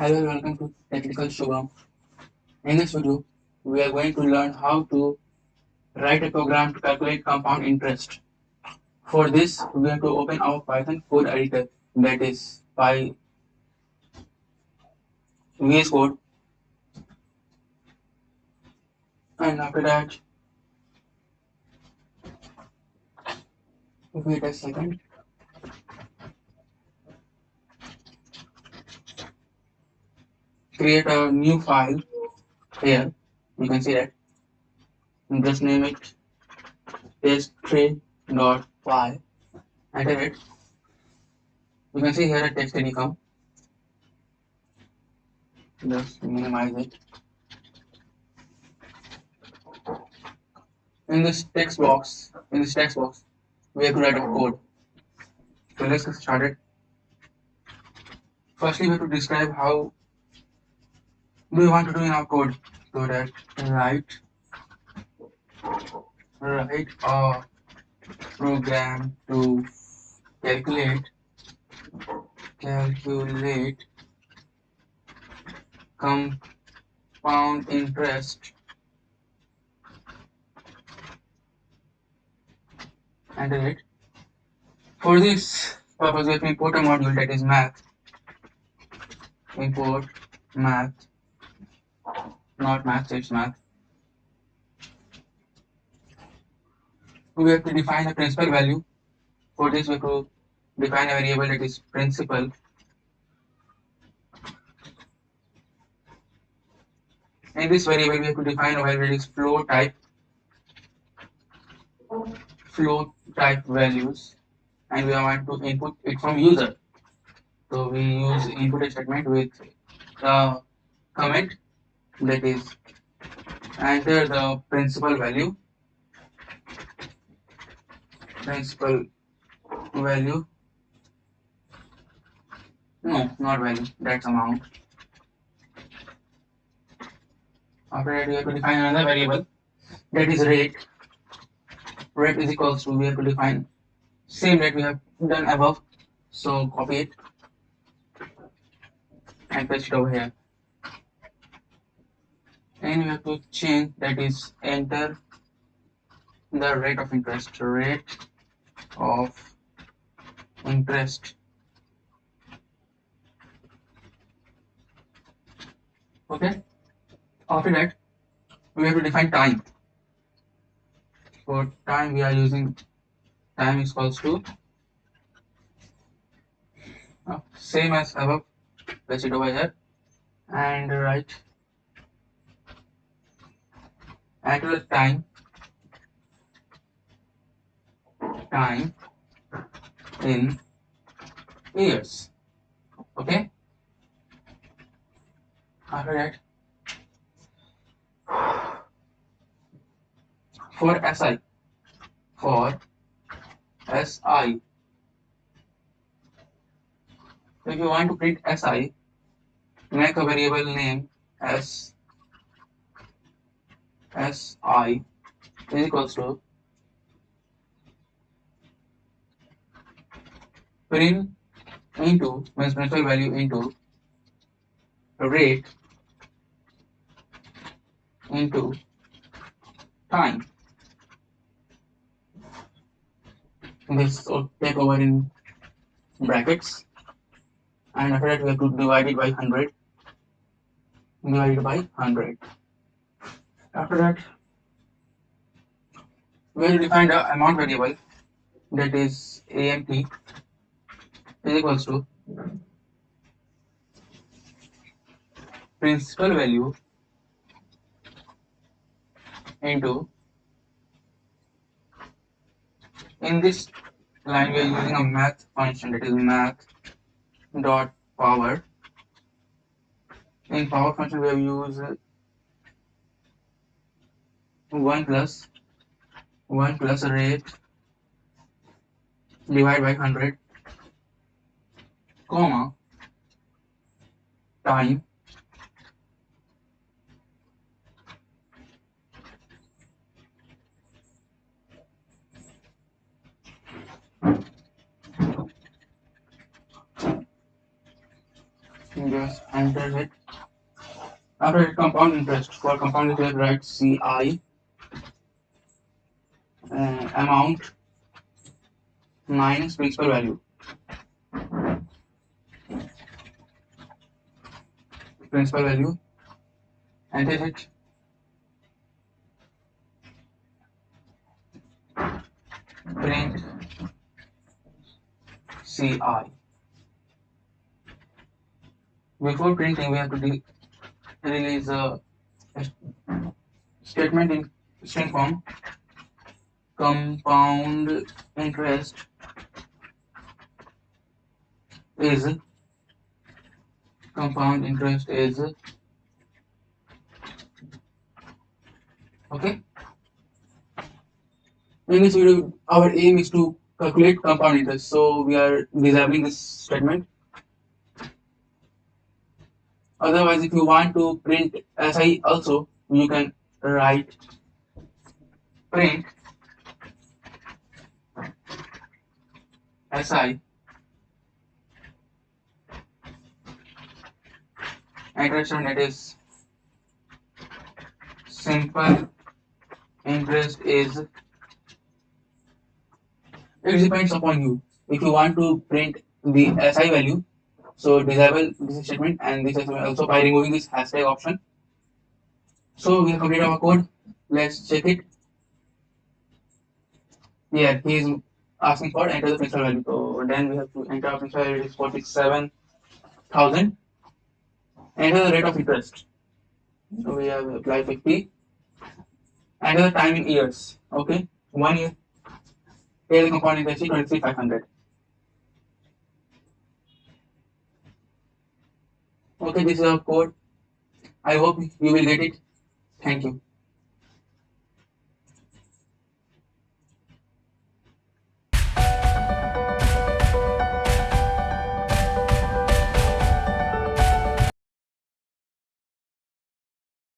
Hello and welcome to Technical Shubham. In this video, we are going to learn how to write a program to calculate compound interest. For this, we have to open our Python code editor, that is VS Code, and after that, wait a second, create a new file here. You can see that. Just name it test3.py. Enter it. You can see here a text will come. Just minimize it. In this text box, we have to write a code. So let's get started. Firstly, we have to describe how do we want to do in our code. So that write a program to calculate compound interest. Enter it. For this purpose, we have to import a module, that is math. Import math, not math, it's math. We have to define a principal value. For this, we have to define a variable, that is principal. In this variable, we have to define a variable, that is float type values, and we want to input it from user. So we use input statement with the comment, that is enter the principal value, no, not value, that's amount. After that, we have to define another variable, that is rate. Rate is equals to, we have to define same that we have done above. So copy it and paste it over here. And we have to change, that is enter the rate of interest. Okay. After that, we have to define time. For time, we are using time is equals to same as above. Paste it over here and write enter time in years. Okay. After that, for SI, if you want to print SI, make a variable name as SI is equals to print into means principal value into rate into time. This will take over in brackets, and after that we have to divide it by 100. After that, we will define the amount variable, that is AMT is equals to principal value into, in this line we are using a math function, that is math dot power. In power function we have used 1 plus rate divided by 100, comma time Just enter it. After it, compound interest. For compound interest, write CI, amount minus principal value. Principal value. Enter it. Print CI. Before printing, we have to release a statement in string form. Compound interest is okay. In this video, our aim is to calculate compound interest, so we are disabling this statement. Otherwise, if you want to print SI also, you can write print SI interest, and it is simple interest is. It depends upon you. If you want to print the SI value, so disable this statement and this also by removing this hashtag option. So we have completed our code. Let's check it. Yeah, he is asking for enter the principal value. So then we have to enter our principal value is 47,000. Enter the rate of interest. So we have apply 50. Enter the time in years. Okay, 1 year. Here the compound interest is 23,500. Okay, this is our code. I hope you will get it. Thank you.